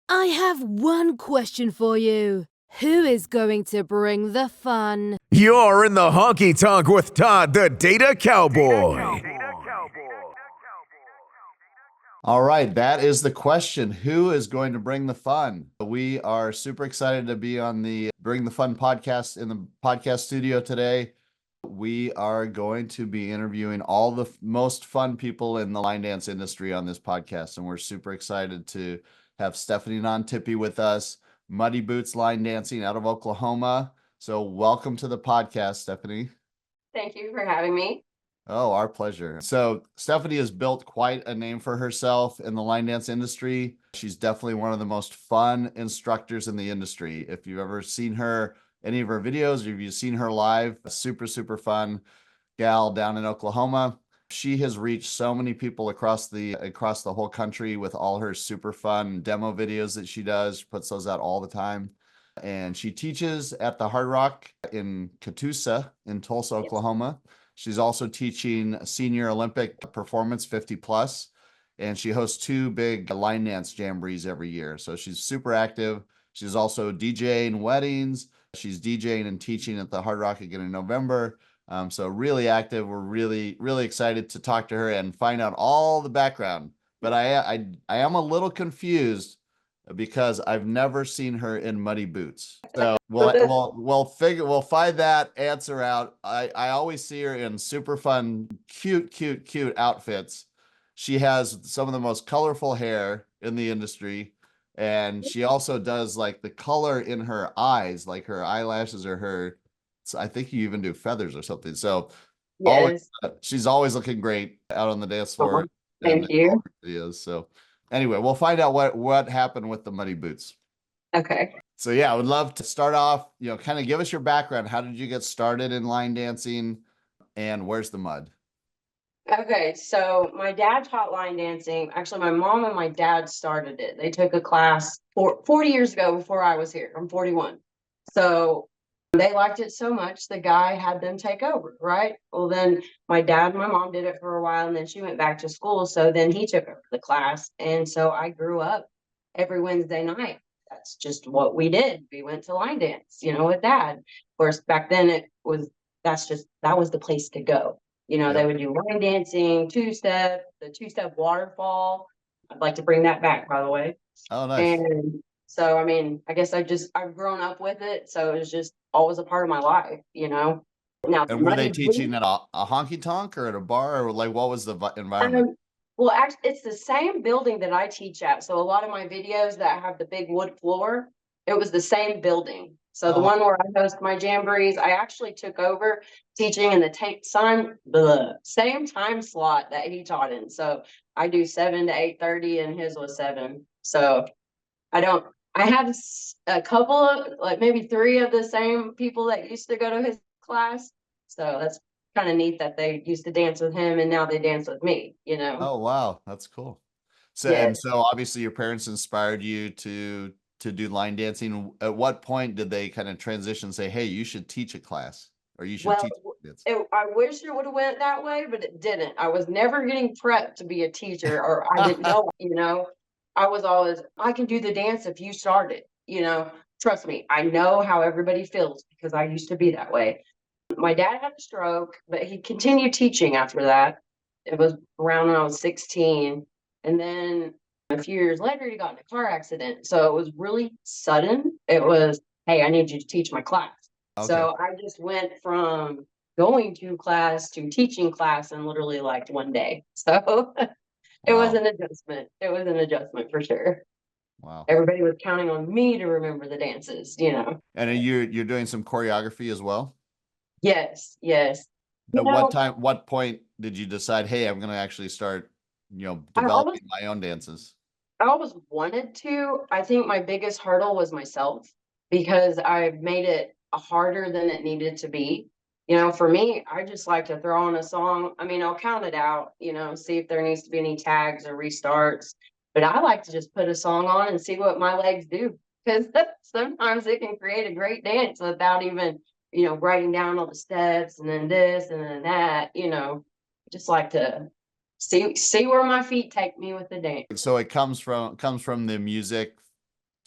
I have one question for you. Who is going to bring the fun? You're in the honky tonk with Todd, the Data Cowboy. All right, that is the question. Who is going to bring the fun? We are super excited to be on the Bring the Fun podcast in the podcast studio today. We are going to be interviewing all the most fun people in the line dance industry on this podcast, and we're super excited to have Stephanie Tippie with us, Muddy Boots Line Dancing out of Oklahoma. So welcome to the podcast, Stephanie. Thank you for having me. Oh, our pleasure. So Stephanie has built quite a name for herself in the line dance industry. She's definitely one of the most fun instructors in the industry. If you've ever seen her, any of her videos, or if you've seen her live, a super, super fun gal down in Oklahoma. She has reached so many people across the whole country with all her super fun demo videos that she does. She puts those out all the time. And she teaches at the Hard Rock in Catoosa in Tulsa, Oklahoma. She's also teaching Senior Olympic Performance 50 plus, and she hosts 2 big line dance jamborees every year. So she's super active. She's also DJing weddings. She's DJing and teaching at the Hard Rock again in November. So really active. We're really, really excited to talk to her and find out all the background. But I am a little confused because I've never seen her in muddy boots. So we'll find that answer out. I always see her in super fun, cute outfits. She has some of the most colorful hair in the industry. And she also does like the color in her eyes, like her eyelashes or her, I think you even do feathers or something. So Yes. She's always looking great out on the dance floor. Thank you. Videos. So anyway, we'll find out what happened with the muddy boots. Okay. So yeah, I would love to start off, kind of give us your background. How did you get started in line dancing, and where's the mud? Okay, so my dad taught line dancing. Actually, my mom and my dad started it. They took a class 40 years ago before I was here. I'm 41. So they liked it so much, the guy had them take over, right? Well, then my dad and my mom did it for a while, and then she went back to school. So then he took over the class. And so I grew up every Wednesday night. That's just what we did. We went to line dance, with dad. Of course, back then that was the place to go. They would do line dancing, two-step, the two-step waterfall. I'd like to bring that back, by the way. Oh, nice. And so, I guess I've grown up with it. So it was just always a part of my life, Now, and were they teaching at a honky tonk or at a bar, or like what was the environment? Well, actually, it's the same building that I teach at. So a lot of my videos that have the big wood floor, it was the same building. So the one where I host my jamborees, I actually took over teaching in the same time slot that he taught in. So I do 7 to 8:30, and his was 7. So I have a couple of, like maybe 3 of the same people that used to go to his class. So that's kind of neat that they used to dance with him and now they dance with me, Oh, wow. That's cool. So, yes. And so obviously your parents inspired you to do line dancing. At what point did they kind of transition and say, hey, you should teach a class, or you should teach dance? I wish it would have went that way, but it didn't. I was never getting prepped to be a teacher, or I didn't know, I was always, I can do the dance if you start it, trust me, I know how everybody feels because I used to be that way. My dad had a stroke, but he continued teaching after that. It was around when I was 16. And then a few years later, he got in a car accident. So it was really sudden. It was, hey, I need you to teach my class. Okay. So I just went from going to class to teaching class in literally like one day. So it was an adjustment. It was an adjustment for sure. Wow. Everybody was counting on me to remember the dances, And you're doing some choreography as well? Yes. At what point did you decide, hey, I'm going to actually start, developing my own dances? I always wanted to. I think my biggest hurdle was myself because I made it harder than it needed to be. For me, I just like to throw on a song. I'll count it out, see if there needs to be any tags or restarts. But I like to just put a song on and see what my legs do, because sometimes it can create a great dance without even, writing down all the steps and then this and then that, just like to see where my feet take me with the dance. So it comes from the music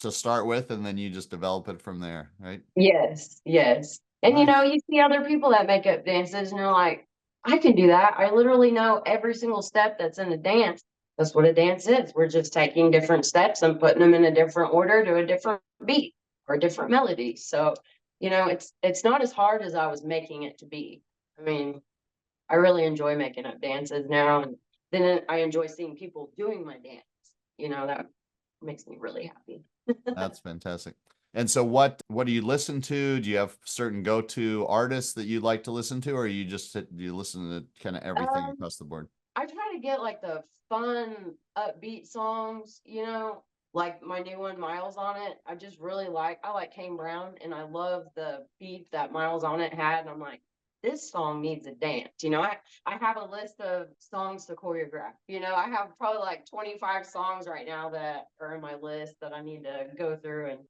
to start with, and then you just develop it from there, right? Yes, yes. And you know, Nice. you see other people that make up dances and you're like, I can do that. I literally know every single step that's in a dance. That's what a dance is. We're just taking different steps and putting them in a different order to a different beat or a different melody. So, you know, it's not as hard as I was making it to be. I mean, I really enjoy making up dances now, and then I enjoy seeing people doing my dance. You know, that makes me really happy. That's fantastic. And so what do you listen to? Do you have certain go-to artists that you like to listen to, or do you listen to kind of everything Um, across the board? I try to get like the fun, upbeat songs, you know, like my new one, Miles on It. I like Kane Brown, and I love the beat that Miles on It had. And I'm like, this song needs a dance. You know, I have a list of songs to choreograph. You know, I have probably like 25 songs right now that are in my list that I need to go through and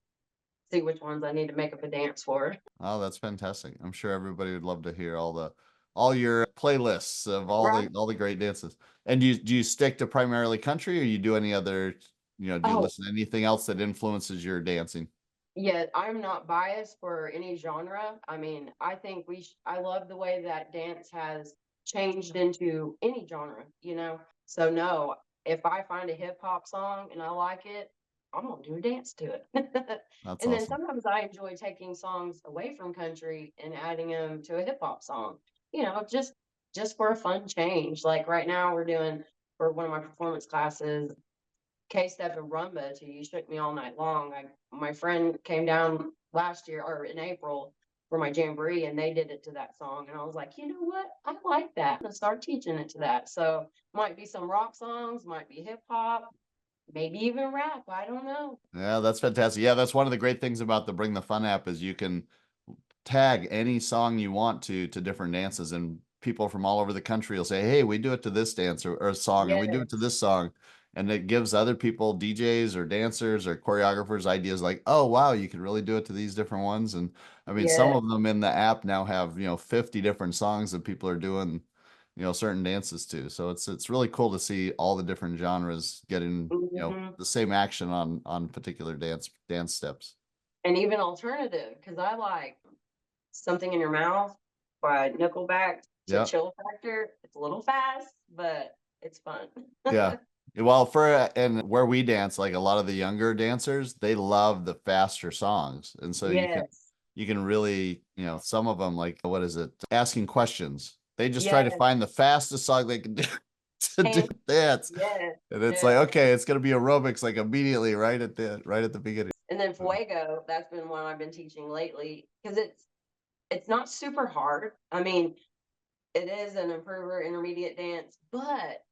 see which ones I need to make up a dance for. Oh, that's fantastic. I'm sure everybody would love to hear all your playlists of Right. all the great dances. And do you stick to primarily country, or you do any other, do you Oh, listen to anything else that influences your dancing? yeah, I'm not biased for any genre. I mean, I think I love the way that dance has changed into any genre, you know? So no, if I find a hip hop song and I like it, I'm gonna do a dance to it. That's And then awesome. sometimes I enjoy taking songs away from country and adding them to a hip hop song, you know, just for a fun change. Like right now we're doing for one of my performance classes, K-Step and Rumba to You Shook Me All Night Long. My friend came down last year or in April for my jamboree and they did it to that song. And I was like, you know what? I like that. I'm gonna start teaching it to that. So might be some rock songs, might be hip hop, maybe even rap. I don't know. Yeah, that's fantastic. Yeah, that's one of the great things about the Bring the Fun app is you can tag any song you want to different dances, and people from all over the country will say, hey, we do it to this dance or song, and we do it to Yes, this song. And it gives other people, DJs or dancers or choreographers, ideas like, oh wow, you could really do it to these different ones. And I mean, some yes. of them in the app now have 50 different songs that people are doing certain dances to. So it's really cool to see all the different genres getting Hmm. the same action on particular dance steps. And even alternative, because I like Something in Your Mouth by Nickelback to Yeah. Chill Factor. It's a little fast, but it's fun. Yeah. Well, and where we dance, like a lot of the younger dancers, they love the faster songs. And so Yes. you can really, some of them, like, what is it? Asking questions. They just try to Yes. find the fastest song they can do to do And dance. yes, And it's like, yes. okay, it's gonna be aerobics like immediately right at the beginning. And then Fuego, that's been one I've been teaching lately because it's not super hard. I mean, it is an improver intermediate dance, but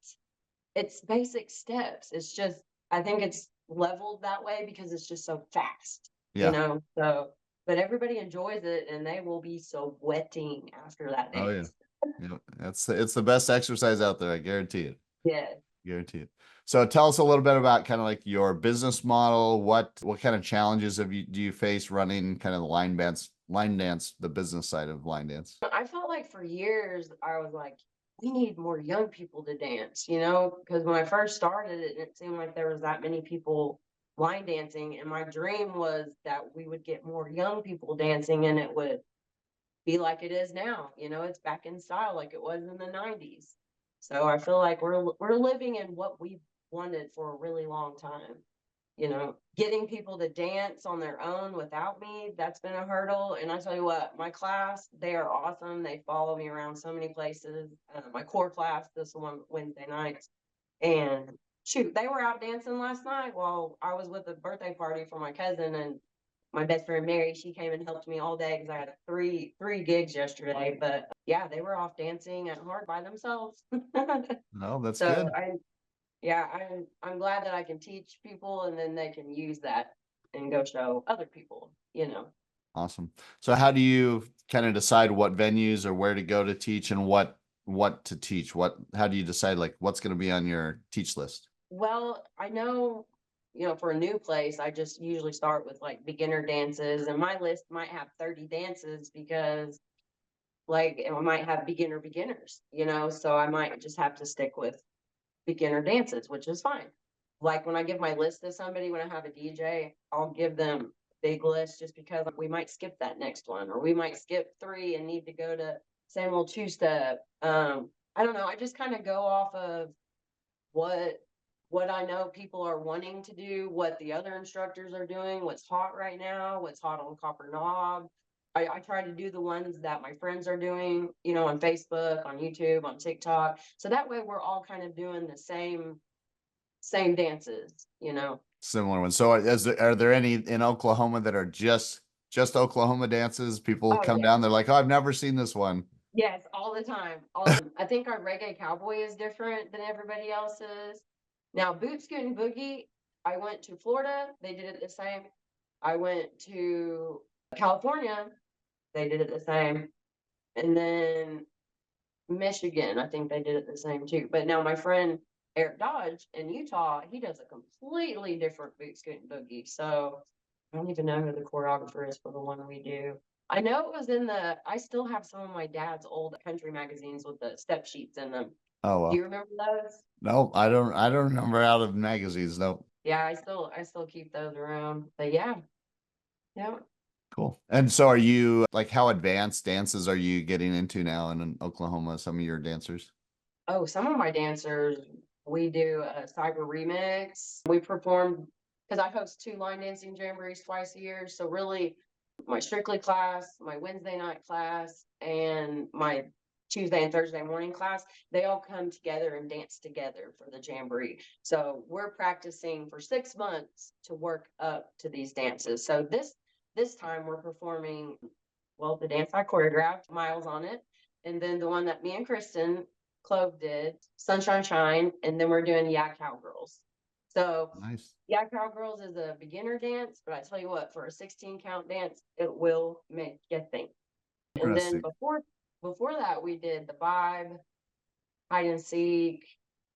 it's basic steps. It's just I think it's leveled that way because it's just so fast, you Yeah. know. So, but everybody enjoys it, and they will be sweating after that Oh yeah. dance. Yeah. It's the best exercise out there, I guarantee it. Yeah. Guarantee it. So tell us a little bit about kind of like your business model. What kind of challenges do you face running kind of the line dance, the business side of line dance? I felt like for years I was like, we need more young people to dance, you know, because when I first started, it didn't seem like there was that many people line dancing. And my dream was that we would get more young people dancing and it would be like it is now. You know, it's back in style like it was in the 90s. So I feel like we're living in what we've wanted for a really long time. You know, getting people to dance on their own without me, that's been a hurdle. And I tell you what, my class, they are awesome. They follow me around so many places. My core class, this one Wednesday nights, and shoot, they were out dancing last night while I was with a birthday party for my cousin, and my best friend Mary, she came and helped me all day because I had three gigs yesterday. But yeah, they were off dancing at hard by themselves. No, that's So good. I'm glad that I can teach people and then they can use that and go show other people, you know. Awesome. So how do you kind of decide what venues or where to go to teach and what to teach? How do you decide like what's going to be on your teach list? Well, I know, you know, for a new place, I just usually start with like beginner dances, and my list might have 30 dances because like I might have beginners, you know, so I might just have to stick with beginner dances, which is fine. Like when I give my list to somebody, when I have a DJ, I'll give them a big list just because we might skip that next one, or we might skip 3 and need to go to same old 2-step. I don't know. I just kind of go off of what what I know people are wanting to do, what the other instructors are doing, what's hot right now, what's hot on Copper Knob. I try to do the ones that my friends are doing, you know, on Facebook, on YouTube, on TikTok. So that way we're all kind of doing the same dances, you know. Similar ones. So are there any in Oklahoma that are just Oklahoma dances? People Oh come yeah. down, they're like, oh, I've never seen this one. Yes, all the time. All I think our reggae cowboy is different than everybody else's. Now, boot scoot and boogie, I went to Florida, they did it the same. I went to California, they did it the same. And then Michigan, I think they did it the same too. But now my friend Eric Dodge in Utah, he does a completely different boot scoot and boogie. So I don't even know who the choreographer is for the one we do. I know it was in I still have some of my dad's old country magazines with the step sheets in them. Oh Do well. you remember those? No, I don't remember out of magazines. No. Yeah, I still keep those around. But yeah, yeah. Cool. And so are you like, how advanced dances are you getting into now in Oklahoma, some of your dancers? Oh, some of my dancers, we do a cyber remix. We perform because I host 2 line dancing jamborees twice a year. So really, my Strictly class, my Wednesday night class, and my Tuesday and Thursday morning class, they all come together and dance together for the jamboree. So we're practicing for 6 months to work up to these dances. So this time we're performing, well, the dance I choreographed, Miles on it, and then the one that me and Kristen Clove did, Sunshine Shine, and then we're doing Yeah Cowgirls. So Nice. Yeah Cowgirls is a beginner dance, but I tell you what, for a 16 count dance, it will make you think. And then Interesting. before that, we did the vibe, hide and seek,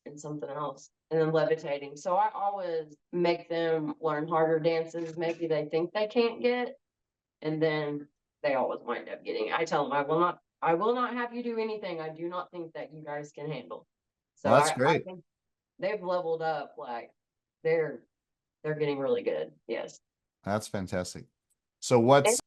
and something else, and then levitating. So I always make them learn harder dances, maybe they think they can't get, and then they always wind up getting it. I tell them I will not have you do anything I do not think that you guys can handle. So Well, that's I great. think they've leveled up, like they're they're getting really good. Yes. That's fantastic. So And what's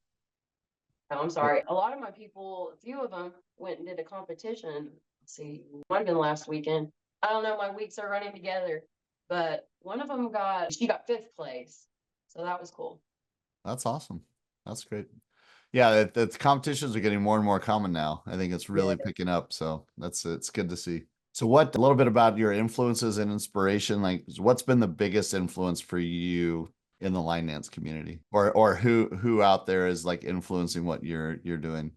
oh, I'm sorry. A lot of my people, a few of them went and did a competition. Let's see, might have been last weekend. I don't know, my weeks are running together. But one of them she got 5th place. So that was cool. That's awesome. That's great. Yeah, the competitions are getting more and more common now. I think it's Yeah. really picking up. So it's good to see. So a little bit about your influences and inspiration, like what's been the biggest influence for you in the line dance community, or who out there is like influencing what you're doing?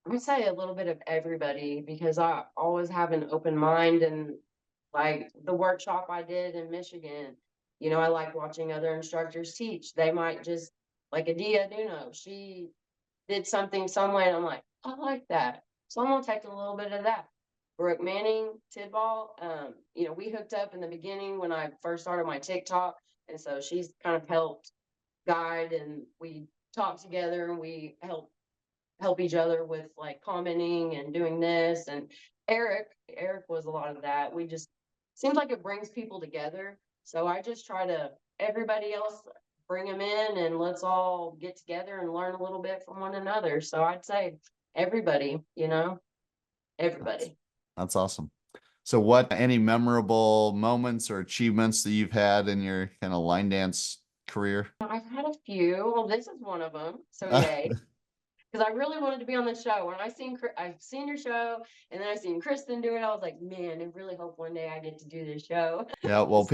I would say a little bit of everybody because I always have an open mind, and like the workshop I did in Michigan, you know, I like watching other instructors teach. They might just like Adia Dance, she did something some way, and I'm like, I like that. So I'm gonna take a little bit of that. Brooke Manning, Tidball, you know, we hooked up in the beginning when I first started my TikTok, and so she's kind of helped guide, and we talk together, and we help each other with like commenting and doing this. And Eric was a lot of that. We just seems like it brings people together. So I just try to everybody else bring them in and let's all get together and learn a little bit from one another. So I'd say everybody, you know, That's, everybody. that's awesome. So any memorable moments or achievements that you've had in your kind of line dance career? I've had a few. Well, this is one of them. So yay. Because I really wanted to be on the show. When I've seen your show, and then I seen Kristen do it, I was like, man, I really hope one day I get to do this show. Yeah, well, So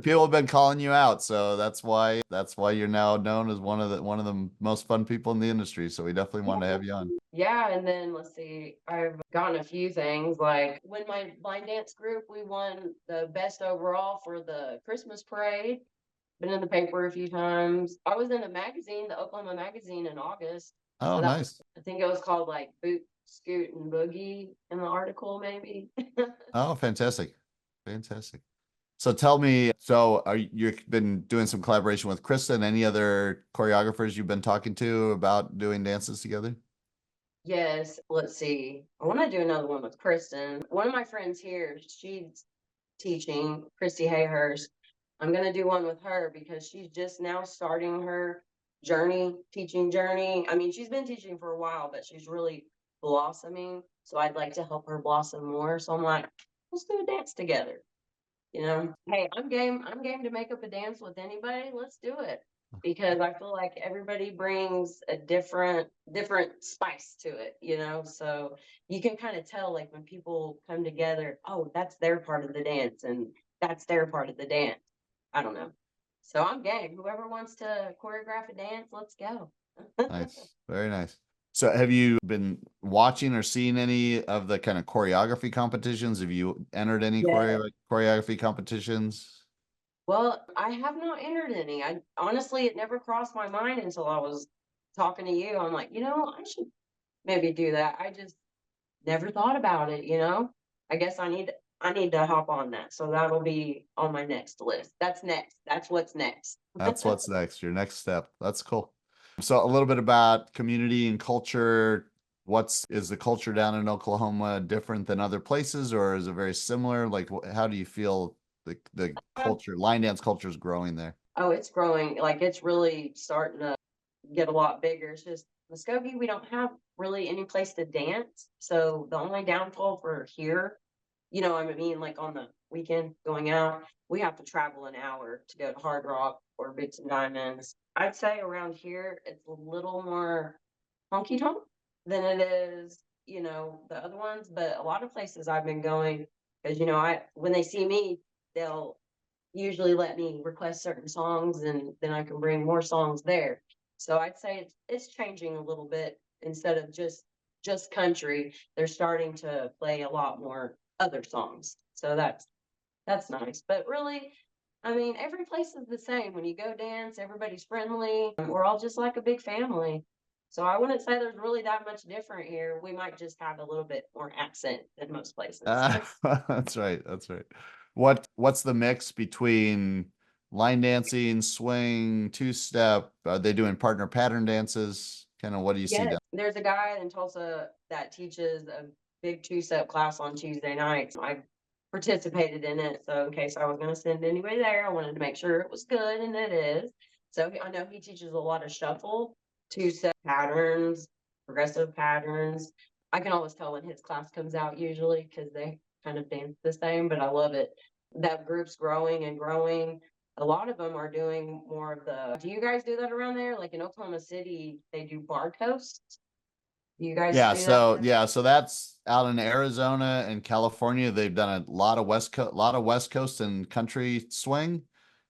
people have been calling you out, so that's why you're now known as one of the most fun people in the industry. So we definitely want to have you on. yeah, and then let's see, I've gotten a few things like when my line dance group, we won the best overall for the Christmas parade. Been in the paper a few times. I was in a magazine, the Oklahoma magazine, in August. Oh, So that was, nice. I think it was called like Boot, Scoot, and Boogie in the article, maybe. Oh, fantastic. Fantastic. So tell me, so you've been doing some collaboration with Kristen, any other choreographers you've been talking to about doing dances together? Yes, let's see. I want to do another one with Kristen. One of my friends here, she's teaching, Christy Hayhurst. I'm gonna do one with her because she's just now starting her teaching journey. I mean, she's been teaching for a while, but she's really blossoming. So I'd like to help her blossom more. So I'm like, let's do a dance together. Hey, I'm game to make up a dance with anybody. Let's do it. Because I feel like everybody brings a different spice to it. So you can kind of tell like when people come together, oh, that's their part of the dance and that's their part of the dance. I don't know. So I'm game. Whoever wants to choreograph a dance, let's go. Nice. Very nice. So have you been watching or seeing any of the kind of choreography competitions? Have you entered any Yeah. choreography competitions? Well, I have not entered any. I honestly, it never crossed my mind until I was talking to you. I'm like, I should maybe do that. I just never thought about it. I guess I need to hop on that. So that'll be on my next list. That's next. That's what's next. That's what's next, your next step. That's cool. So a little bit about community and culture. Is the culture down in Oklahoma different than other places, or is it very similar? Like, how do you feel the culture, line dance culture is growing there? Oh, it's growing. Like it's really starting to get a lot bigger. It's just Muskogee, we don't have really any place to dance. So the only downfall for here, I mean, like on the weekend going out, we have to travel an hour to go to Hard Rock or Boots and Diamonds. I'd say around here it's a little more honky tonk than it is, the other ones. But a lot of places I've been going, because I when they see me, they'll usually let me request certain songs and then I can bring more songs there. So I'd say it's changing a little bit instead of just country. They're starting to play a lot more other songs. So that's nice. But really, I mean, every place is the same. When you go dance, everybody's friendly. We're all just like a big family. So I wouldn't say there's really that much different here. We might just have a little bit more accent than most places. That's right. That's right. What's the mix between line dancing, swing, two-step? Are they doing partner pattern dances? Kind of what do you see Yes, down? there's a guy in Tulsa that teaches a big two-step class on Tuesday nights. I participated in it, so in case I was gonna send anybody there, I wanted to make sure it was good, and it is. So I know he teaches a lot of shuffle, two-step patterns, progressive patterns. I can always tell when his class comes out usually because they kind of dance the same, but I love it. That group's growing and growing. A lot of them are doing more of the do you guys do that around there? Like in Oklahoma City, they do bar coasts. Do you guys Yeah, do that? so that's out in Arizona and California. They've done a lot of West Coast and country swing,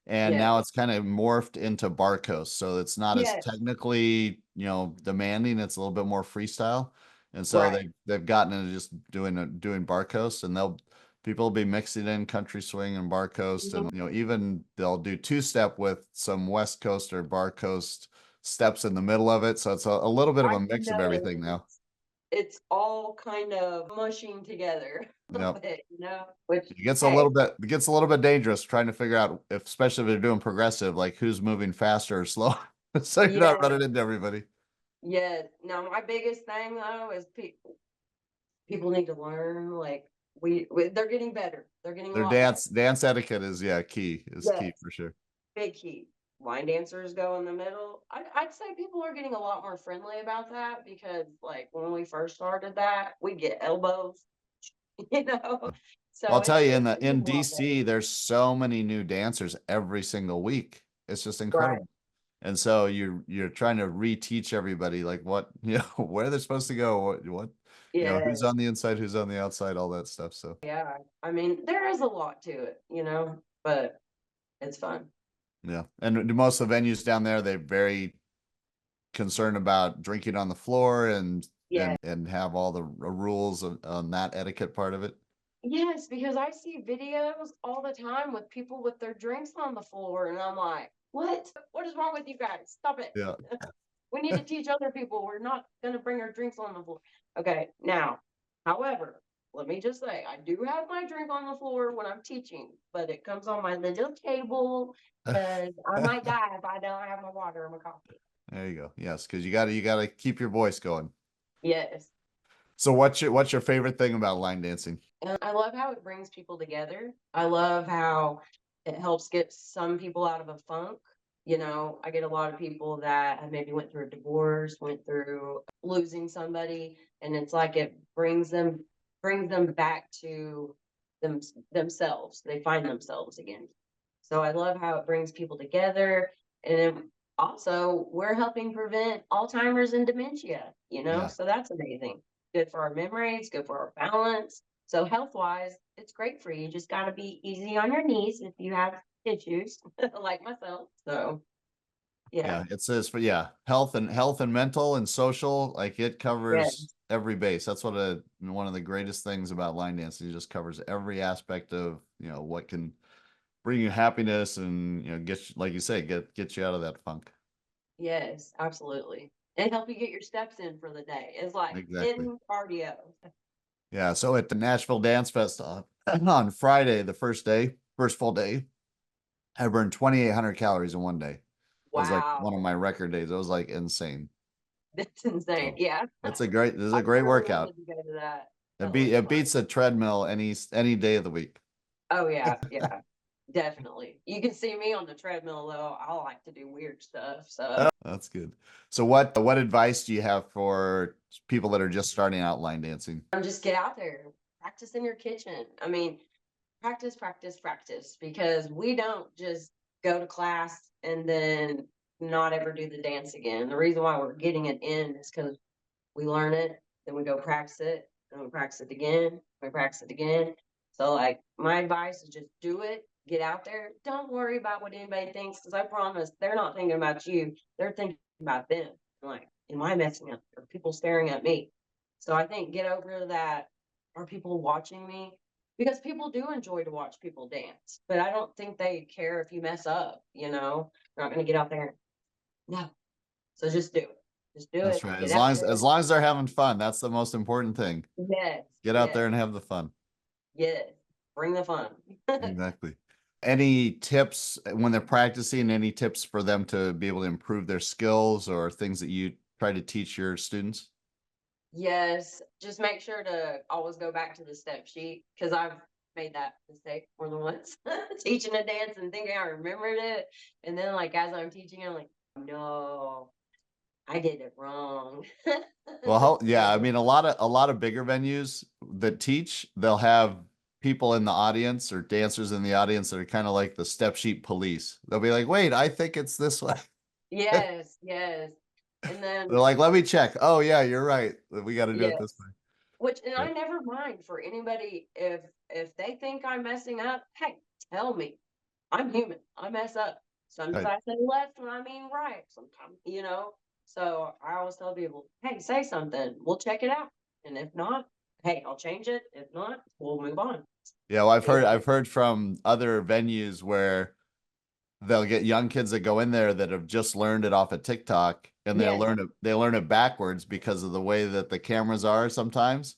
and Yeah. now it's kind of morphed into bar coast. So it's not as Yes. technically, demanding. It's a little bit more freestyle. And so Right. they've gotten into just doing bar coast, and people will be mixing in country swing and bar coast, Mhm. and even they'll do two-step with some West Coast or bar coast steps in the middle of it. So it's a little bit of I a mix of know everything now. it's all kind of mushing together a little Yep. bit. Which It hey, gets a little bit dangerous trying to figure out especially if they're doing progressive, like who's moving faster or slow. So you're not yeah, running into everybody. yeah. Now my biggest thing though is people need to learn like they're getting better. They're getting a Their lot better. dance etiquette is key Yes. for sure. Big key. Line dancers go in the middle. I'd say people are getting a lot more friendly about that because, like, when we first started that, we get elbows, you know. I'll So tell you, it's getting in a lot better. DC, there's so many new dancers every single week. It's just Right. incredible. And so you're trying to reteach everybody like what, where they're supposed to go, who's Yeah. on the inside, who's on the outside, all that stuff. So Yeah. I mean, there is a lot to it, but it's fun. yeah. And most of the venues down there, they're very concerned about drinking on the floor Yeah. and have all the rules on that etiquette part of it. Yes, because I see videos all the time with people with their drinks on the floor, and I'm like, what? What is wrong with you guys? Stop it. Yeah. We need to teach other people. We're not going to bring our drinks on the floor. Okay, now, however, let me just say, I do have my drink on the floor when I'm teaching, but it comes on my little table because I might die if I don't have my water or my coffee. There you go. Yes, because you gotta keep your voice going. Yes. So what's your favorite thing about line dancing? And I love how it brings people together. I love how It helps get some people out of a funk. You know, I get a lot of people that have maybe went through a divorce, went through losing somebody, and it's like it brings them back to themselves. They find themselves again. So I love how it brings people together. And then also we're helping prevent Alzheimer's and dementia, you know, Yeah. so that's amazing. Good for our memories, good for our balance. So health wise, it's great for you. Just got to be easy on your knees if you have issues like myself. So yeah, Yeah, it says for health and mental and social, like it yeah, covers every base. That's what one of the greatest things about line dancing. It just covers every aspect of, what can bring you happiness and, like you say, get you out of that funk. yes, absolutely. And help you get your steps in for the day. It's like Exactly. hidden cardio. Yeah. So at the Nashville Dance Fest on Friday, the first full day, I burned 2,800 calories in one day. It was like one of Wow, my record days. It was like insane. that's insane. So Yeah, this is a I've great never workout. wanted to go to that. It That beat looks it fun. beats a treadmill any day of the week. Oh yeah, yeah, definitely. You can see me on the treadmill though. I like to do weird stuff. So That's good. So what advice do you have for people that are just starting out line dancing? just get out there, practice in your kitchen. I mean, practice, practice, practice, because we don't just go to class and then not ever do the dance again. The reason why we're getting it in is because we learn it, then we go practice it, and we practice it again, we practice it again. So like my advice is just do it, get out there. Don't worry about what anybody thinks, because I promise they're not thinking about you. They're thinking about them. Like, am I messing up? Are people staring at me? So I think get over that. Are people watching me? Because people do enjoy to watch people dance, but I don't think they care if you mess up, you know? They're not gonna get out there. No. So just do it. Just do That's it. right. Get out As there. long as they're having fun, that's the most important thing. Yes, Get out there yes, and have the fun. yes. Bring the fun. Exactly. Any tips when they're practicing, any tips for them to be able to improve their skills or things that you try to teach your students? Yes, just make sure to always go back to the step sheet, because I've made that mistake more than once. Teaching a dance and thinking I remembered it. And then like as I'm teaching, I'm like, no, I did it wrong. Well, yeah, I So mean, a lot of bigger venues that teach, they'll have people in the audience or dancers in the audience that are kind of like the step sheet police. They'll be like, "Wait, I think it's this way." yes, yes. And They're then like, "Let me check." Oh, yeah, you're right. We got to do it this yes. way. Which and But I never mind for anybody if they think I'm messing up, hey, tell me. I'm human. I mess up. Sometimes right. I say left when I mean right. Sometimes, you know. So I always tell people, hey, say something. We'll check it out. And if not, hey, I'll change it. If not, we'll move on. Yeah, well, Yeah. I've heard from other venues where they'll get young kids that go in there that have just learned it off of TikTok and Yes. they learn it backwards because of the way that the cameras are sometimes.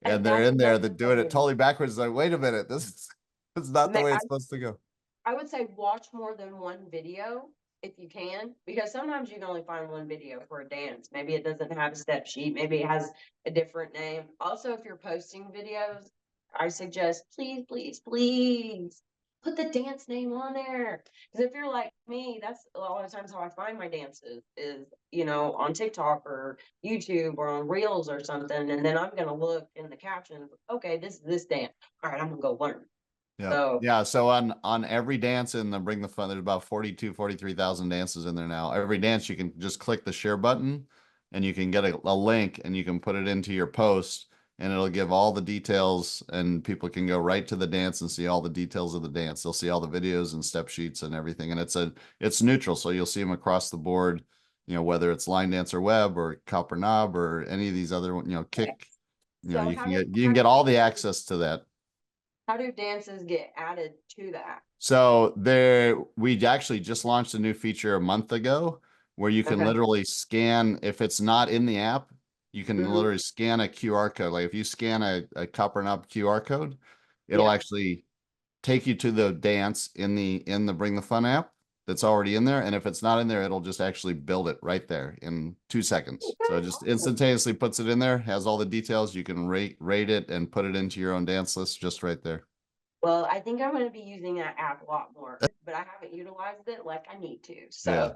And And they're that's in there another that doing it thing. totally backwards. Like, wait a minute, this is not the way I it's supposed to go. I would say watch more than one video if you can, because sometimes you can only find one video for a dance. Maybe it doesn't have a step sheet, maybe it has a different name. Also, if you're posting videos, I suggest please, please, please put the dance name on there. Because if you're like me, that's a lot of times how I find my dances is, you know, on TikTok or YouTube or on Reels or something. And then I'm going to look in the captions, okay, this is this dance. All right, I'm going to go learn. Yeah. So, Yeah. So on every dance in the Bring the Fun, there's about 43,000 dances in there now. Every dance you can just click the share button and you can get a link and you can put it into your post and it'll give all the details and people can go right to the dance and see all the details of the dance. They'll see all the videos and step sheets and everything. And it's neutral. So you'll see them across the board, whether it's line dance or web or copper knob or any of these other, okay. kick, So you can get all the access to that. how do dances get added to that? So we actually just launched a new feature a month ago where you can Okay. literally scan, if it's not in the app, you can Mhm. literally scan a QR code. Like if you scan a Copper Knob QR code, it'll Yeah. actually take you to the dance in the Bring the Fun app that's already in there. And if it's not in there, it'll just actually build it right there in 2 seconds. So it Okay, just awesome. instantaneously puts it in there, has all the details. You can rate it and put it into your own dance list just right there. Well, I think I'm gonna be using that app a lot more, but I haven't utilized it like I need to. Yeah, So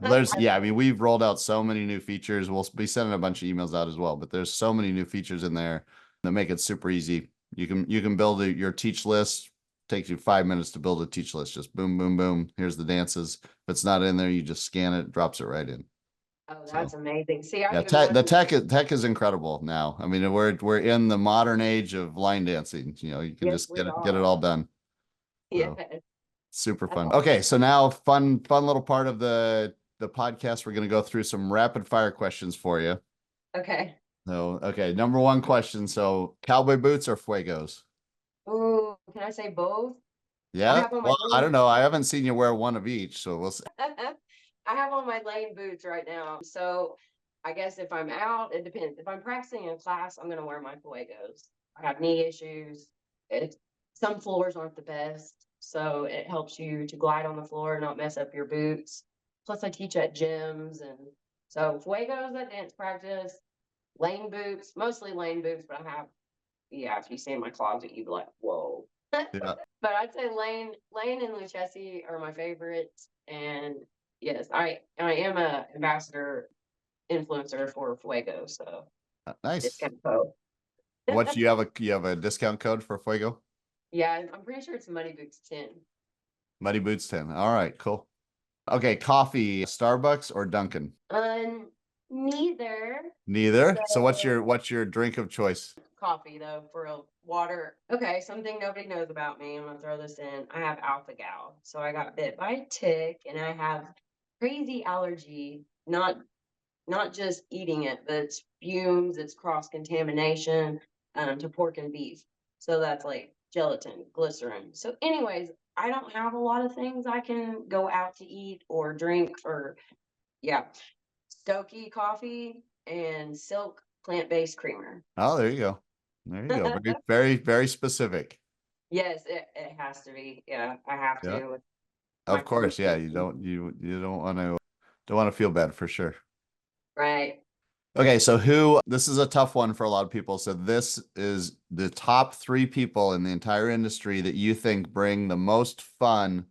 I mean, we've rolled out so many new features. We'll be sending a bunch of emails out as well, but there's so many new features in there that make it super easy. You can build your teach list. Takes you 5 minutes to build a teach list. Just boom, boom, boom. Here's the dances. If it's not in there, you just scan it, drops it right in. oh, So that's amazing. See, I yeah, even the wasn't. tech is incredible now. I mean, we're in the modern age of line dancing. You know, you can Yes, just we get it are. all done. Yeah, So super that's fun. awesome. Okay, so now fun little part of the podcast. We're gonna go through some rapid fire questions for you. Okay. So okay, number one question. So cowboy boots or fuegos? Ooh, can I say both? I Yeah. have on my Well, I lane. don't know. I haven't seen you wear one of each, so we'll see. I have on my lane boots right now. So I guess if I'm out, it depends. If I'm practicing in class, I'm gonna wear my fuegos. I have knee issues. It's some floors aren't the best, so it helps you to glide on the floor and not mess up your boots. Plus, I teach at gyms, and so fuegos at dance practice, lane boots, mostly lane boots, but I have, yeah, if you see in my closet, you'd be like, whoa. Yeah. But I'd say Lane and Lucchesi are my favorites. And yes, I am a ambassador influencer for Fuego, so it's Nice. kind of What both. you have a discount code for fuego? Yeah, I'm pretty sure it's Money Boots 10. Muddy Boots 10. All right, cool. Okay, coffee, Starbucks or Dunkin'? Neither. Neither. So So what's your drink of choice? coffee though, for real. Water. Okay, something nobody knows about me. I'm gonna throw this in. I have alpha gal. So I got bit by a tick and I have crazy allergy, not just eating it, but it's fumes, it's cross contamination to pork and beef. So that's like gelatin, glycerin. So, anyways, I don't have a lot of things I can go out to eat or drink or, yeah, Stokey coffee and silk plant based creamer. Oh, there you go. There you go. Very specific. Yes, it has to be. Yeah, I have Yeah. to with my Of course. Yeah. pronunciation. You don't want to feel bad for sure. Right. Okay, so this is a tough one for a lot of people. So this is the top three people in the entire industry that you think bring the most fun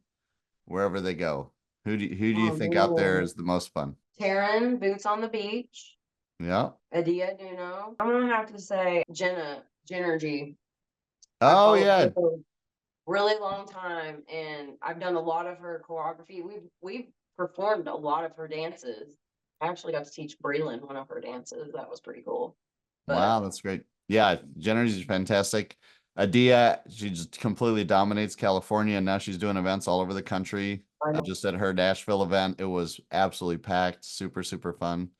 wherever they go. Who do you Oh, think out there man. is the most fun? Taryn, Boots on the Beach. Yeah. Adia I'm gonna have to say Jenergy. I Oh followed yeah. her for a really long time, and I've done a lot of her choreography. We've performed a lot of her dances. I actually got to teach Breland one of her dances. That was pretty cool. Wow, But that's great. Yeah, Jenergy is fantastic. Adia, she just completely dominates California, and now she's doing events all over the country. I know Just at her Nashville event, it was absolutely packed, super fun.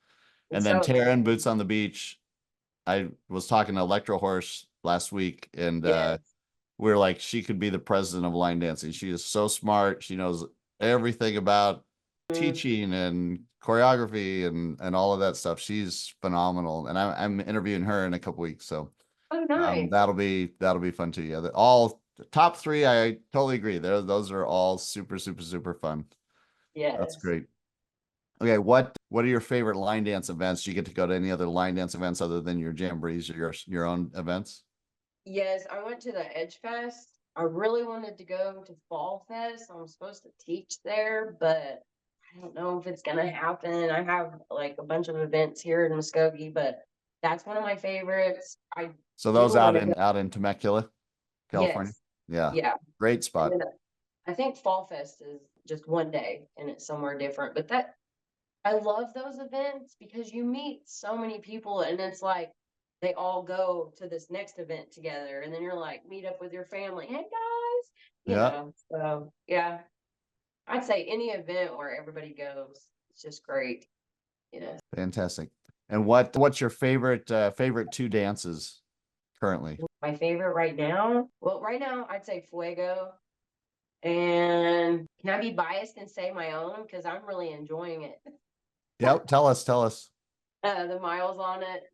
And it's then so Taryn, exciting. Boots on the Beach. I was talking to Electro Horse last week, and Yes. we were like, she could be the president of line dancing. She is so smart. She knows everything about Mm. teaching and choreography and all of that stuff. She's phenomenal, and I'm interviewing her in a couple weeks, so Oh, nice. that'll be fun too. Yeah, all the top three, I totally agree. Those are all super fun. That's Yes. great. Okay, what are your favorite line dance events? Do you get to go to any other line dance events other than your jamborees or your own events? Yes, I went to the Edge Fest. I really wanted to go to Fall Fest. I'm supposed to teach there, but I don't know if it's gonna happen. I have like a bunch of events here in Muskogee, but that's one of my favorites. I So those do want to go. out in Temecula, California. Yes, Yeah, yeah. great And spot. then I think Fall Fest is just one day and it's somewhere different. But that I love those events because you meet so many people and it's like they all go to this next event together and then you're like meet up with your family. Hey guys, Yeah, So yeah, I'd say any event where everybody goes, it's just great. Yeah. fantastic. And what's your favorite two dances currently? My favorite right now? Well, right now I'd say Fuego. And can I be biased and say my own? Because I'm really enjoying it. Yep, tell us. The miles on it.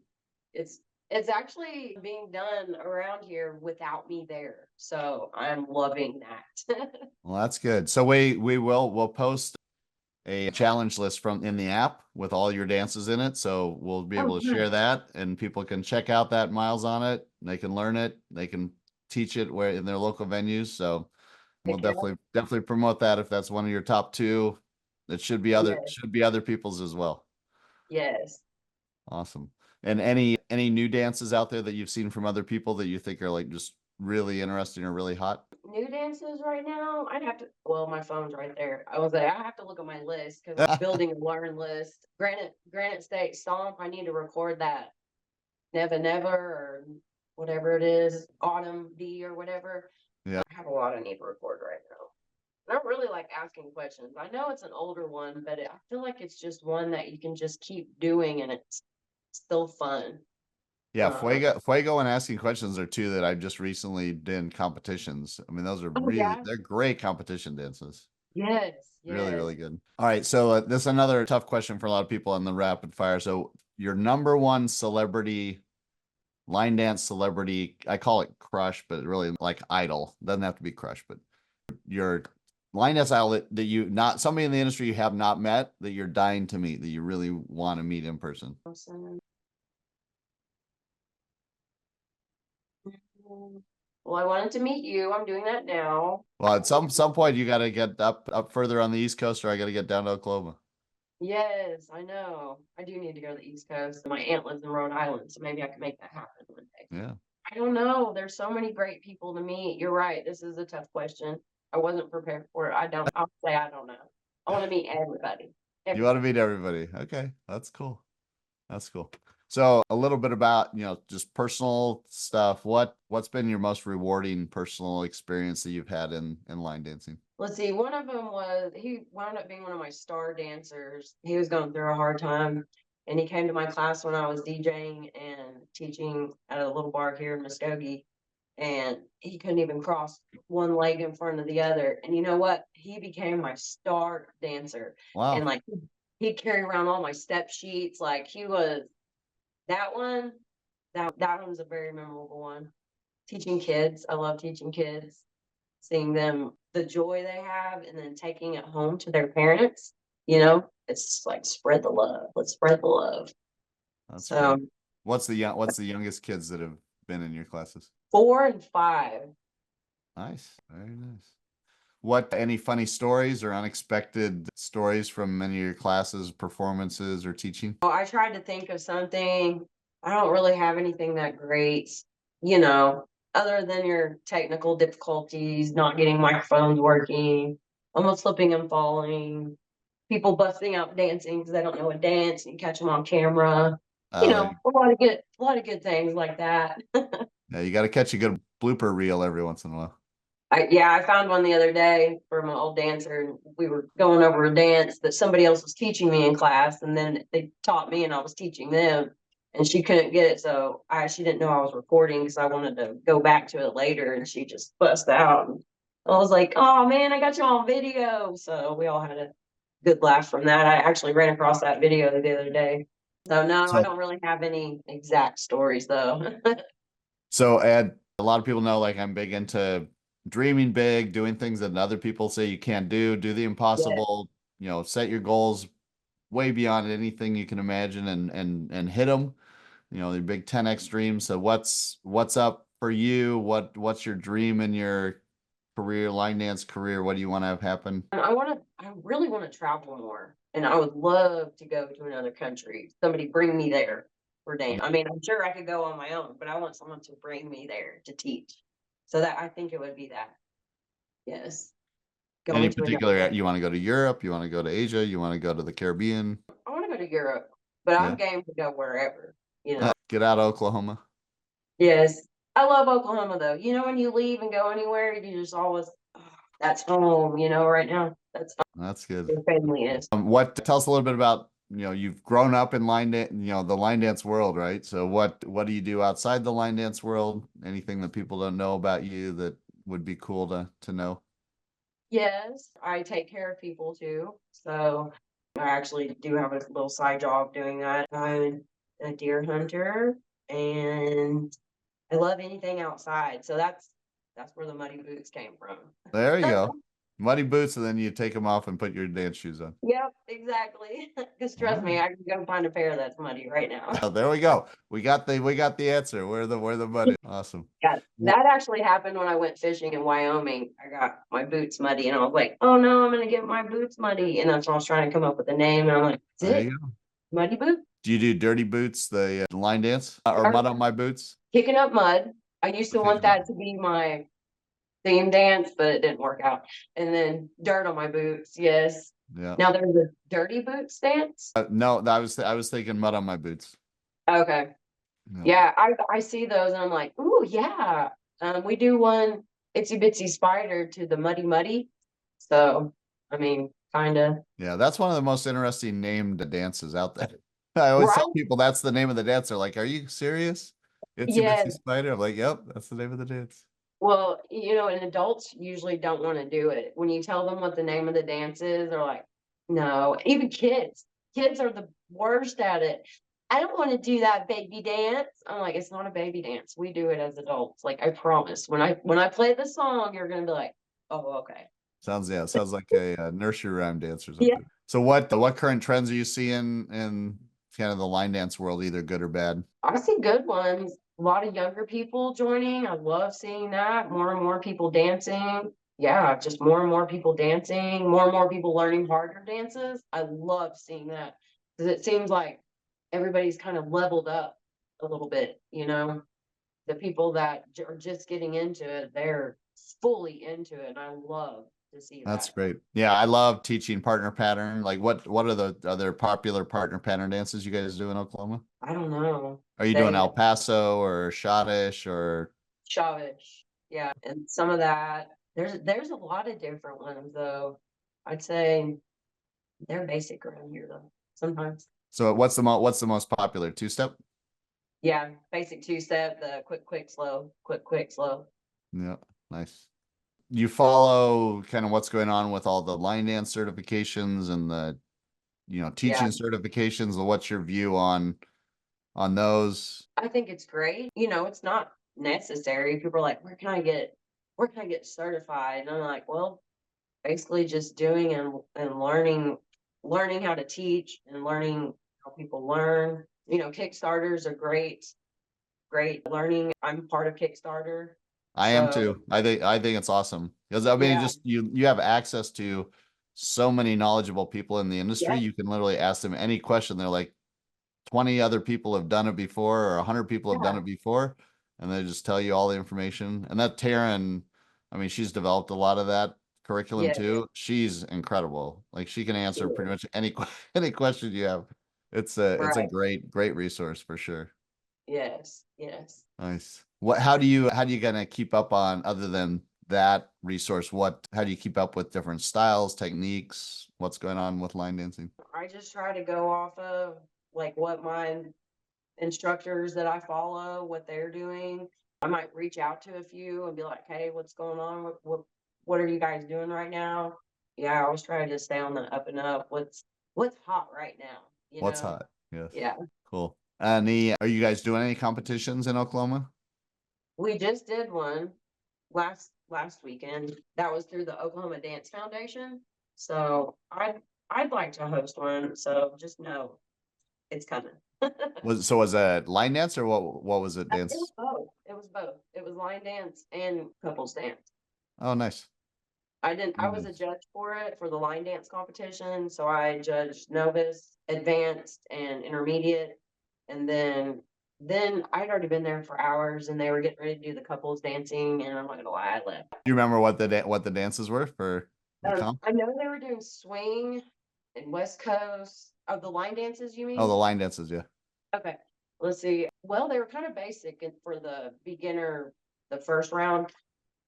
It's it's actually being done around here without me there. So I'm loving that. Well, that's good. So we'll post a challenge list from in the app with all your dances in it. So we'll be Oh, able to nice. share that and people can check out that miles on it. They can learn it. They can teach it where in their local venues. So we'll Heck yeah. definitely promote that if that's one of your top two. It should be Yes. other people's as well. Yes. Awesome. And any new dances out there that you've seen from other people that you think are like just really interesting or really hot? New dances right now, I'd have to, well, my phone's right there. I was like, I have to look at my list because I'm building a learn list. Granite State Stomp, I need to record that. Never Never or whatever it is, Autumn D or whatever. Yeah. I have a lot I need to record right now. And I really like asking questions. I know it's an older one, but I feel like it's just one that you can just keep doing and it's still fun. Yeah, Uh, Fuego and asking questions are two that I've just recently did in competitions. I mean, those are oh yeah. they're great competition dances. Yes. Really, Yes. really good. All right, so this is another tough question for a lot of people on the rapid fire. So your number one celebrity, line dance celebrity, I call it crush, but really like idol. Doesn't have to be crush, but your line dance idol that you not somebody in the industry you have not met that you're dying to meet, that you really want to meet in person. Awesome. Well, I wanted to meet you. I'm doing that now. Well, at some point you got to get up further on the East Coast, or I got to get down to Oklahoma. Yes, I know. I do need to go to the East Coast. My aunt lives in Rhode Island, so maybe I can make that happen one day. Yeah. I don't know. There's so many great people to meet. You're right. This is a tough question. I wasn't prepared for it. I'll say I don't know. I want to meet everybody. You want to meet everybody. Okay, that's cool. That's cool. So a little bit about, just personal stuff. What's been your most rewarding personal experience that you've had in line dancing? Let's see. One of them was he wound up being one of my star dancers. He was going through a hard time, and he came to my class when I was DJing and teaching at a little bar here in Muskogee. And he couldn't even cross one leg in front of the other. And you know what? He became my star dancer. And Wow. like he'd carry around all my step sheets. Like he was that one. That one was a very memorable one. Teaching kids. I love teaching kids, seeing them the joy they have and then taking it home to their parents. It's like spread the love. Let's spread the love. That's So great. What's the youngest kids that have been in your classes? 4 and 5. Nice. Very nice. Any funny stories or unexpected stories from any of your classes, performances, or teaching? I tried to think of something. I don't really have anything that great, other than your technical difficulties, not getting microphones working, almost slipping and falling, people busting out dancing because they don't know a dance and you catch them on camera. Uh, A lot of good things like that. yeah, you got to catch a good blooper reel every once in a while. I found one the other day for my old dancer, and we were going over a dance that somebody else was teaching me in class, and then they taught me and I was teaching them, and she couldn't get it, so she didn't know I was recording because I wanted to go back to it later, and she just bust out. And I was like, "Oh man, I got you on video!" So we all had a good laugh from that. I actually ran across that video the other day. So no, I So, don't really have any exact stories though. so Ed, a lot of people know like I'm big into dreaming big, doing things that other people say you can't do the Yeah. impossible, set your goals way beyond anything you can imagine and hit them, the big 10x dreams. So what's up for you? What's your dream in your career, line dance career? What do you want to have happen? I really want to travel more. And I would love to go to another country. Somebody bring me there for dance. I mean, I'm sure I could go on my own, but I want someone to bring me there to teach. So that I think it would be that. Yes. Any Going to another particular, country. you want to go to Europe? You want to go to Asia? You want to go to the Caribbean? I want to go to Europe, but Yeah. I'm game to go wherever. Get out of Oklahoma. Yes. I love Oklahoma though. When you leave and go anywhere, you just always, oh, that's home, right now. That's That's good. where family is. Tell us a little bit about, you've grown up in line dance, the line dance world, right? So what do you do outside the line dance world? Anything that people don't know about you that would be cool to know? Yes, I take care of people too. So I actually do have a little side job doing that. I'm a deer hunter and I love anything outside. So that's where the muddy boots came from. There you go. Muddy boots, and then you take them off and put your dance shoes on. Yep, exactly. Because trust me, I can go find a pair that's muddy right now. Oh, there we go. We got the answer. Where the muddy. Awesome. Yeah, that actually happened when I went fishing in Wyoming. I got my boots muddy, and I was like, "Oh no, I'm gonna get my boots muddy." And that's when I was trying to come up with a name, and I'm like, "That's There it, you go. muddy boot." Do you do dirty boots, the line dance, or Or mud on my boots? kicking up mud. I used to want that to be my theme dance, but it didn't work out. And then dirt on my boots. Yes. Yeah. Now there's a dirty boots dance. No, I was thinking mud on my boots. Okay. No. Yeah, I see those and I'm like, ooh, yeah. We do one itsy bitsy spider to the muddy muddy. So, I mean, kind of. Yeah, that's one of the most interesting named dances out there. I always Right? tell people that's the name of the dance. They're like, "Are you serious?" Itsy Yeah. Bitsy Spider. I'm like, "Yep, that's the name of the dance." Well, and adults usually don't want to do it. When you tell them what the name of the dance is, they're like, no. Even kids. Kids are the worst at it. I don't want to do that baby dance. I'm like, it's not a baby dance. We do it as adults. Like I promise. When I play the song, you're gonna be like, oh, okay. Sounds like a nursery rhyme dance or Yeah. something. So what current trends are you seeing in kind of the line dance world, either good or bad? I see good ones. A lot of younger people joining. I love seeing that. More and more people dancing. Yeah, just more and more people dancing, more and more people learning harder dances. I love seeing that because it seems like everybody's kind of leveled up a little bit, The people that are just getting into it, they're fully into it. And I love to see That's that. great. Yeah, I love teaching partner pattern. Like what are the other popular partner pattern dances you guys do in Oklahoma? I don't know. Are you doing El Paso or Schottish or Shawish. Yeah. And some of that, there's a lot of different ones though. I'd say they're basic around here though, sometimes. so what's the most popular? Two-step? Yeah, basic two-step, the quick, slow, quick, slow. Yeah, nice. You follow kind of what's going on with all the line dance certifications and the teaching Yeah. certifications. What's your view on those? I think it's great. It's not necessary. People are like, where can I get certified? And I'm like, well, basically just doing and learning how to teach and learning how people learn. Kickstarters are great learning. I'm part of Kickstarter. I am So too. I think it's awesome because I mean, yeah, just you have access to so many knowledgeable people in the industry. yeah, You can literally ask them any question. They're like, 20 other people have done it before, or 100 people have done yeah, it before, and they just tell you all the information. And that Taryn, I mean, she's developed a lot of that curriculum yeah, too. She's incredible. Like she can answer pretty much any any question you have. It's a right. great resource for sure. Yes, yes. Nice. How do you gonna keep up on, other than that resource? How do you keep up with different styles, techniques? What's going on with line dancing? I just try to go off of like what my instructors that I follow, what they're doing. I might reach out to a few and be like, "Hey, what's going on? What are you guys doing right now?" Yeah, I always try to stay on the up and up. What's hot right now? What's hot? Yes. Yeah. Cool. Are you guys doing any competitions in Oklahoma? We just did one last weekend. That was through the Oklahoma Dance Foundation. So I'd like to host one. So just know it's coming. Was that line dance, or what was it, It was dance? both. It was both. It was line dance and couples dance. Oh, nice. I was a Nice. judge for it for the line dance competition. So I judged novice, advanced, and intermediate. And then I'd already been there for hours and they were getting ready to do the couples dancing, and I'm not gonna lie, I left. Do you remember what the dances were for the comp? I know they were doing swing and West Coast. Oh, the line dances, you Oh, the mean? line dances, yeah. Okay. Let's see. Well, they were kind of basic for the beginner, the first round.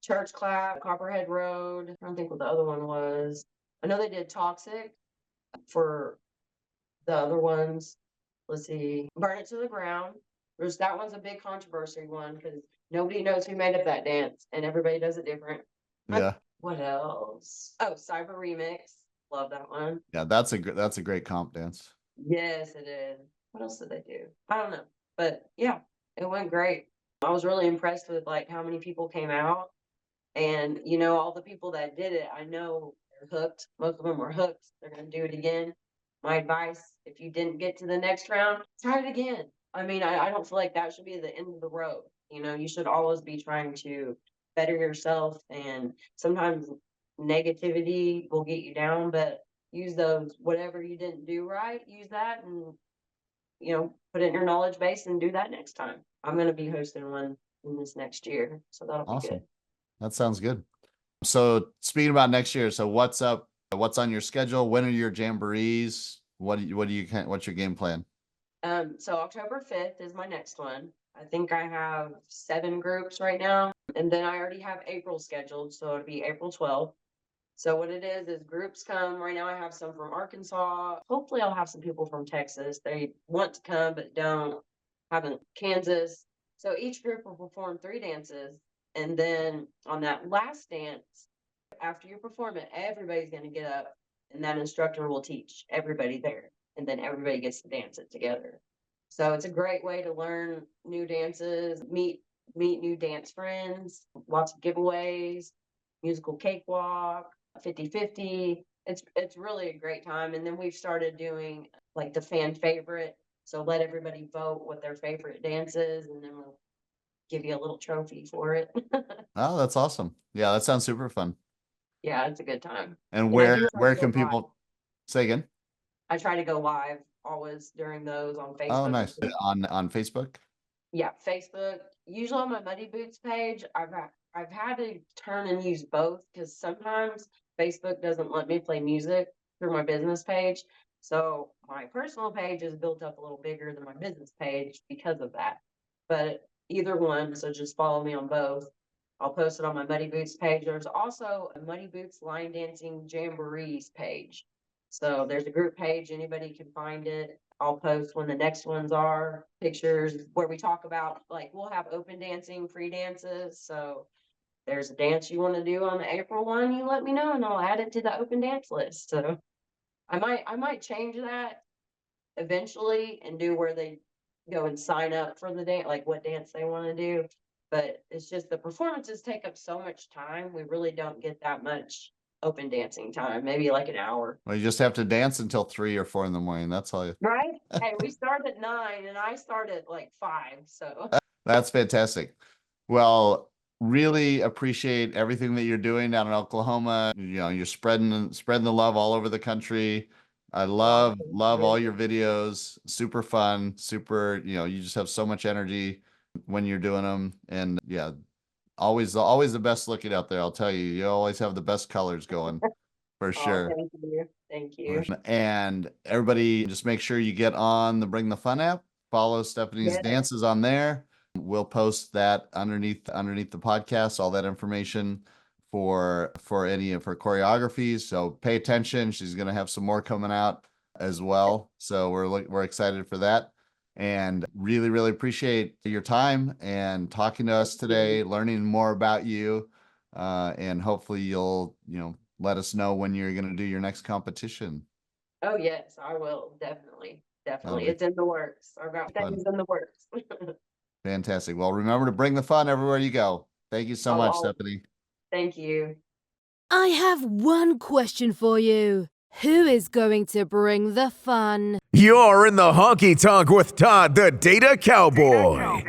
Church clap, Copperhead Road. I don't think what the other one was. I know they did Toxic for the other ones. Let's see. Burn It to the Ground. That one's a big controversy one because nobody knows who made up that dance and everybody does it different. Yeah. What else? Oh, Cyber Remix. Love that one. Yeah, that's a great comp dance. Yes, it is. What else did they do? I don't know. But yeah, it went great. I was really impressed with like how many people came out. And, you know, all the people that did it, I know they're hooked. Most of them were hooked. They're going to do it again. My advice, if you didn't get to the next round, try it again. I mean, I don't feel like that should be the end of the road. You know, you should always be trying to better yourself. And sometimes negativity will get you down, but use those, whatever you didn't do right, use that and, you know, put it in your knowledge base and do that next time. I'm going to be hosting one in this next year. So that'll be Awesome. good. That sounds good. So speaking about next year, so what's up? What's on your schedule? When are your jamborees? What's your game plan? So October 5th is my next one. I think I have 7 groups right now, and then I already have April scheduled, so it'll be April 12th. So what it is groups come. Right now I have some from Arkansas. Hopefully I'll have some people from Texas. They want to come but don't. Haven't Kansas. So each group will perform 3 dances, and then on that last dance, after you perform it, everybody's going to get up, and that instructor will teach everybody there, and then everybody gets to dance it together. So it's a great way to learn new dances, meet new dance friends, lots of giveaways, musical cakewalk, 50-50. It's really a great time. And then we've started doing like the fan favorite. So let everybody vote what their favorite dance is, and then we'll give you a little trophy for it. Oh, that's awesome. Yeah, that sounds super fun. Yeah, it's a good time. And I where do where try to can go live. people say again? I try to go live always during those on Oh, Facebook. nice. On Facebook? Yeah, Facebook. Usually on my Muddy Boots page, I've had to turn and use both because sometimes Facebook doesn't let me play music through my business page. So my personal page is built up a little bigger than my business page because of that. But either one, so just follow me on both. I'll post it on my Muddy Boots page. There's also a Muddy Boots Line Dancing Jamborees page. So there's a group page, anybody can find it. I'll post when the next ones are, pictures where we talk about, like, we'll have open dancing, free dances. So there's a dance you want to do on the April one, you let me know and I'll add it to the open dance list. So I might change that eventually and do where they go and sign up for the dance, like what dance they want to do. But it's just the performances take up so much time. We really don't get that much open dancing time, maybe like an hour. Well, you just have to dance until 3 or 4 in the morning. That's all you. Right? Hey, we start at 9 and I start at like 5. So That's fantastic. Well, really appreciate everything that you're doing down in Oklahoma. You know, you're spreading the love all over the country. I love all your videos. Super fun, super, you know, you just have so much energy when you're doing them. And yeah, always the best looking out there. I'll tell you, you always have the best colors going for sure. thank you. Thank you. And everybody just make sure you get on the Bring the Fun app, follow Stephanie's Yeah. dances on there. We'll post that underneath the podcast, all that information for any of her choreographies. So pay attention. She's going to have some more coming out as well. So we're excited for that. And really, really appreciate your time and talking to us today, learning more about you. And hopefully you'll, you know, let us know when you're going to do your next competition. Oh yes, I will. Definitely. Definitely. Lovely. It's in the works. I've got things in the works. Fantastic. Well, remember to bring the fun everywhere you go. Thank you so much, Oh, Stephanie. thank you. I have one question for you. Who is going to bring the fun? You're in the honky tonk with Todd, the Data Cowboy.